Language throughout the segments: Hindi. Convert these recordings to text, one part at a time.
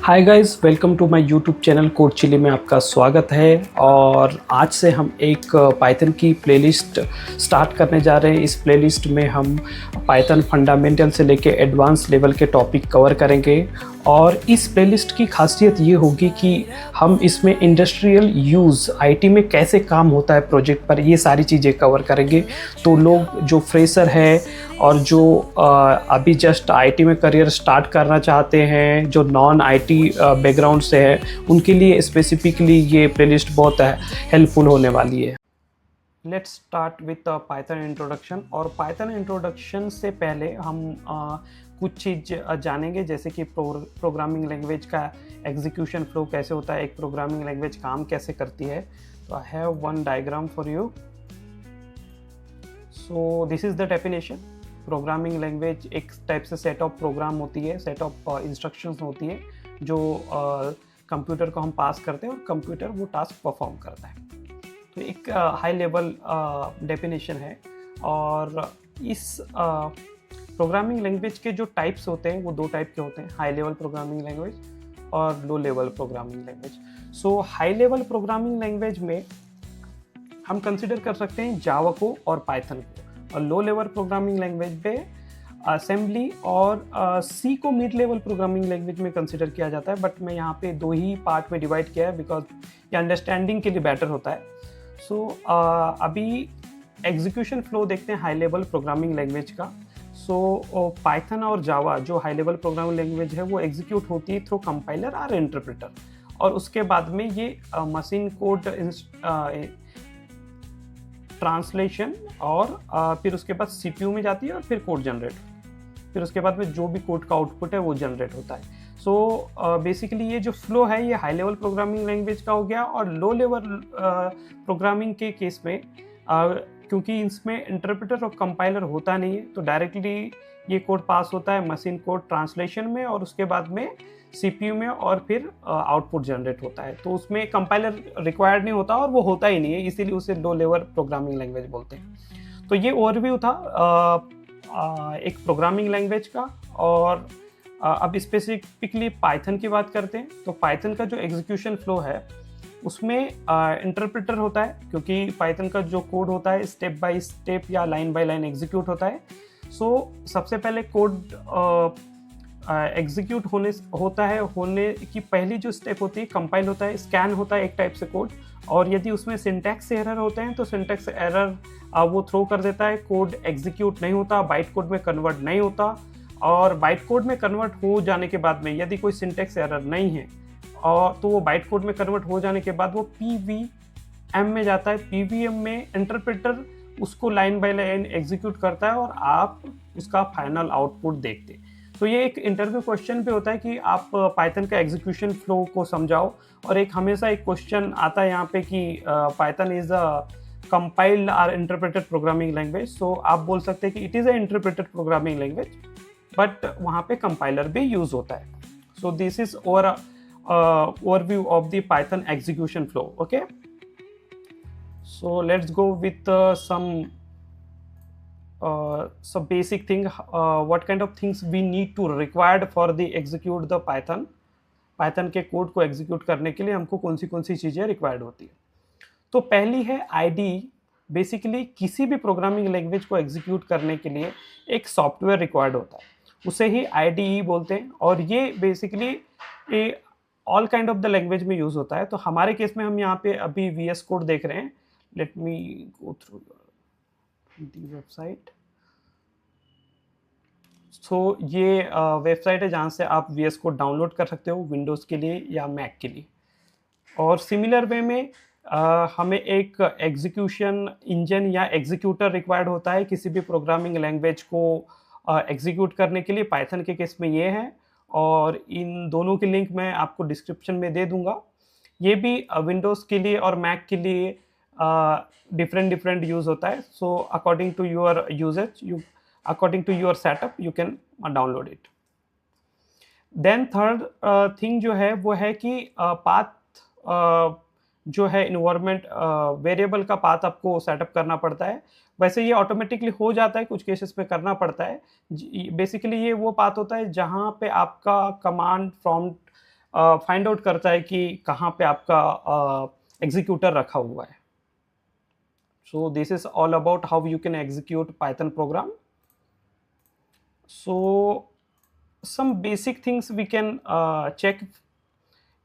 Hi guys, welcome to my YouTube channel code chilli में आपका स्वागत है। और आज से हम एक पाइथन की प्लेलिस्ट स्टार्ट करने जा रहे हैं। इस प्लेलिस्ट में हम पाइथन फंडामेंटल से लेके एडवांस लेवल के टॉपिक कवर करेंगे। और इस प्लेलिस्ट की खासियत ये होगी कि हम इसमें इंडस्ट्रियल यूज़ आईटी में कैसे काम होता है प्रोजेक्ट पर, ये सारी चीज़ें कवर करेंगे। तो लोग जो फ्रेशर है और जो अभी जस्ट आईटी में करियर स्टार्ट करना चाहते हैं, जो नॉन आईटी बैकग्राउंड से है, उनके लिए स्पेसिफिकली ये प्लेलिस्ट बहुत हेल्पफुल होने वाली है। Let's start with Python introduction. और पाइथन इंट्रोडक्शन से पहले हम कुछ चीज़ जानेंगे, जैसे कि प्रोग्रामिंग लैंग्वेज का एग्जीक्यूशन फ्लो कैसे होता है, एक प्रोग्रामिंग लैंग्वेज काम कैसे करती है। तो I have one diagram for you. So this is the definition. Programming language एक टाइप से सेट ऑफ प्रोग्राम होती है, सेट ऑफ इंस्ट्रक्शंस होती है जो कंप्यूटर को हम पास करते हैं और कंप्यूटर वो टास्क परफॉर्म करता है। तो एक हाई लेवल डेफिनेशन है। और इस प्रोग्रामिंग लैंग्वेज के जो टाइप्स होते हैं वो दो टाइप के होते हैं, हाई लेवल प्रोग्रामिंग लैंग्वेज और लो लेवल प्रोग्रामिंग लैंग्वेज। सो हाई लेवल प्रोग्रामिंग लैंग्वेज में हम कंसिडर कर सकते हैं जावा को और पाइथन को, और लो लेवल प्रोग्रामिंग लैंग्वेज पे असेंबली और सी को मिड लेवल प्रोग्रामिंग लैंग्वेज में कंसिडर किया जाता है। बट मैं यहाँ पे दो ही पार्ट में डिवाइड किया है बिकॉज ये अंडरस्टैंडिंग के लिए बेटर होता है। सो अभी एग्जीक्यूशन फ्लो देखते हैं हाई लेवल प्रोग्रामिंग लैंग्वेज का। सो पाइथन और जावा जो हाई लेवल प्रोग्रामिंग लैंग्वेज है वो एग्जीक्यूट होती है थ्रू कंपाइलर और इंटरप्रेटर, और उसके बाद में ये मशीन कोड ट्रांसलेशन और फिर उसके बाद सीपीयू में जाती है और फिर कोड जनरेट, फिर उसके बाद में जो भी कोड का आउटपुट है वो जनरेट होता है। सो बेसिकली ये जो फ्लो है ये हाई लेवल प्रोग्रामिंग लैंग्वेज का हो गया। और लो लेवल प्रोग्रामिंग के केस में क्योंकि इसमें इंटरप्रेटर और कंपाइलर होता नहीं है, तो डायरेक्टली ये कोड पास होता है मशीन कोड ट्रांसलेशन में और उसके बाद में सीपीयू में और फिर आउटपुट जनरेट होता है। तो उसमें कंपाइलर रिक्वायर्ड नहीं होता और वो होता ही नहीं है, इसीलिए उसे लो लेवल प्रोग्रामिंग लैंग्वेज बोलते हैं। तो ये ओवरव्यू था एक प्रोग्रामिंग लैंग्वेज का। और अब स्पेसिफिकली पाइथन की बात करते हैं। तो पाइथन का जो एग्जीक्यूशन फ्लो है उसमें इंटरप्रेटर होता है, क्योंकि पाइथन का जो कोड होता है स्टेप बाय स्टेप या लाइन बाय लाइन एग्जीक्यूट होता है। सो सबसे पहले कोड एग्जीक्यूट होने की पहली जो स्टेप होती है कंपाइल होता है, स्कैन होता है एक टाइप से कोड। और यदि उसमें सिंटैक्स एरर होते हैं तो सिंटैक्स एरर वो थ्रो कर देता है, कोड एग्जीक्यूट नहीं होता, बाइट कोड में कन्वर्ट नहीं होता। और बाइट कोड में कन्वर्ट हो जाने के बाद में यदि कोई सिंटैक्स एरर नहीं है और तो वो बाइट कोड में कन्वर्ट हो जाने के बाद वो पीवीएम में जाता है। पीवीएम में इंटरप्रेटर उसको लाइन बाय लाइन एग्जीक्यूट करता है और आप उसका फाइनल आउटपुट देखते हैं। तो ये एक इंटरव्यू क्वेश्चन पे होता है कि आप पाइथन का एग्जीक्यूशन फ्लो को समझाओ। और एक हमेशा एक क्वेश्चन आता है यहाँ पे कि पाइथन इज अ कंपाइल्ड और इंटरप्रेटेड प्रोग्रामिंग लैंग्वेज। सो आप बोल सकते हैं कि it is a interpreted programming language, but वहाँ पे कंपाइलर भी यूज होता है। So this is overview of the Python execution flow. Okay, so let's go with some basic thing. What kind of things we need to required for the execute the Python के कोड को एग्जीक्यूट करने के लिए हमको कौन सी चीज़ें रिक्वायर्ड होती है। तो पहली है आईडी। बेसिकली किसी भी प्रोग्रामिंग लैंग्वेज को एग्जीक्यूट करने के लिए एक सॉफ्टवेयर रिक्वायर्ड होता है, उसे ही आईडीई बोलते हैं। और ये basically all kind of the language में यूज होता है। तो हमारे केस में हम यहाँ पे अभी VS कोड देख रहे हैं। Let me go through the website. So ये वेबसाइट है जहाँ से आप VS कोड डाउनलोड कर सकते हो विंडोज़ के लिए या मैक के लिए। और सिमिलर वे में हमें एक एग्जीक्यूशन इंजन या एग्जीक्यूटर रिक्वायर्ड होता है किसी भी प्रोग्रामिंग लैंग्वेज को एग्जीक्यूट करने के लिए। पाइथन के केस में ये है, और इन दोनों की लिंक मैं आपको डिस्क्रिप्शन में दे दूंगा। ये भी विंडोज़ के लिए और मैक के लिए डिफरेंट यूज़ होता है। So according to your usages, according to your setup you can download it. Then third thing जो है वो है कि पाथ जो है इन्वायरमेंट वेरिएबल का पाथ आपको सेटअप करना पड़ता है। वैसे ये ऑटोमेटिकली हो जाता है, कुछ केसेस में करना पड़ता है। बेसिकली ये वो पाथ होता है जहाँ पे आपका कमांड प्रॉम्प्ट फाइंड आउट करता है कि कहाँ पे आपका एग्जीक्यूटर रखा हुआ है. So this is all about how you can execute Python program. So some basic things we can check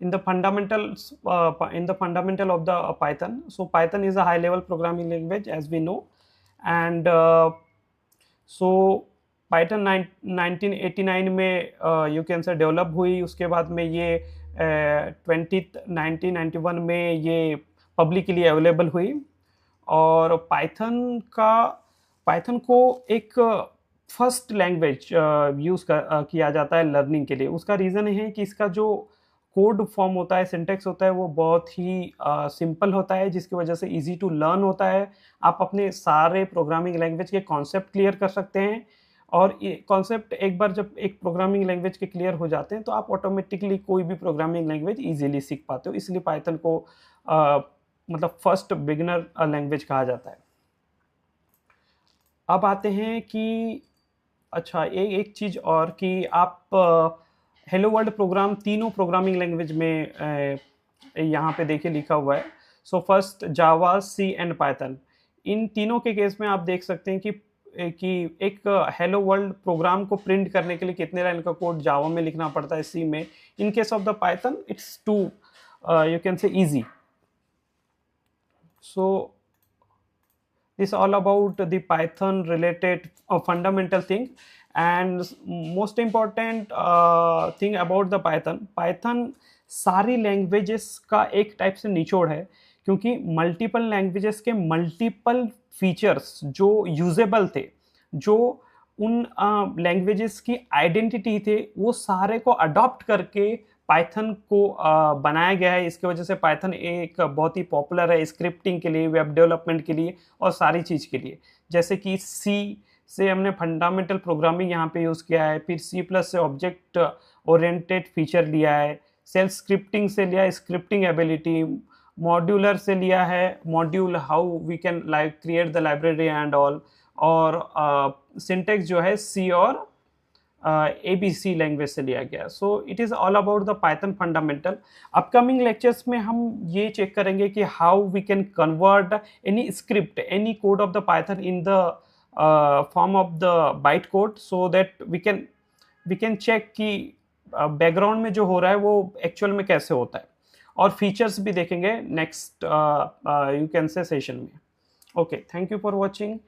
in the fundamentals in the fundamental of the Python. So Python is a high level programming language, as we know, and so Python 1989 में you can say डेवलप हुई. उसके बाद में ये 1991 में ये पब्लिकली अवेलेबल हुई. और पाइथन को एक फर्स्ट लैंग्वेज यूज़ किया जाता है लर्निंग के लिए. उसका रीज़न है कि इसका जो कोड फॉर्म होता है, सिंटेक्स होता है, वो बहुत ही सिंपल होता है, जिसकी वजह से इजी टू लर्न होता है. आप अपने सारे प्रोग्रामिंग लैंग्वेज के कॉन्सेप्ट क्लियर कर सकते हैं. और ये कॉन्सेप्ट एक बार जब एक प्रोग्रामिंग लैंग्वेज के क्लियर हो जाते हैं तो आप ऑटोमेटिकली कोई भी प्रोग्रामिंग लैंग्वेज इजीली सीख पाते हो. इसलिए पाइथन को मतलब फर्स्ट बिगिनर लैंग्वेज कहा जाता है. अब आते हैं कि अच्छा एक चीज़ और कि आप हेलो वर्ल्ड प्रोग्राम तीनों प्रोग्रामिंग लैंग्वेज में यहाँ पे देखिए लिखा हुआ है. So first Java, C and Python. इन तीनों के केस में आप देख सकते हैं कि एक हेलो वर्ल्ड प्रोग्राम को प्रिंट करने के लिए कितने लाइन का कोड जावा में लिखना पड़ता है, सी में. In case of the Python it's too you can say easy. So this is all about the Python related fundamental thing. And most important thing about the Python सारी लैंग्वेजेस का एक टाइप से निचोड़ है, क्योंकि मल्टीपल लैंग्वेजेस के मल्टीपल फीचर्स जो यूजेबल थे, जो उन लैंग्वेजेस की आइडेंटिटी थे, वो सारे को अडॉप्ट करके पाइथन को बनाया गया है. इसकी वजह से पाइथन एक बहुत ही पॉपुलर है स्क्रिप्टिंग के लिए, वेब डेवलपमेंट के लिए और सारी चीज़ के लिए. जैसे कि सी से हमने फंडामेंटल प्रोग्रामिंग यहाँ पे यूज़ किया है, फिर सी प्लस से ऑब्जेक्ट ओरिएंटेड फीचर लिया है, सेल्फ स्क्रिप्टिंग से लिया है स्क्रिप्टिंग एबिलिटी, मॉड्यूलर से लिया है module how we can like create the library and all, और सिंटेक्स जो है सी और ABC लैंग्वेज से लिया गया. So it is all about the Python fundamental. Upcoming lectures में हम ये चेक करेंगे कि how we can convert any script, any code of the Python in the form of the byte code, so that we can check कि बैकग्राउंड में जो हो रहा है वो एक्चुअल में कैसे होता है. और फीचर्स भी देखेंगे next you can see session में. Okay, thank you for watching.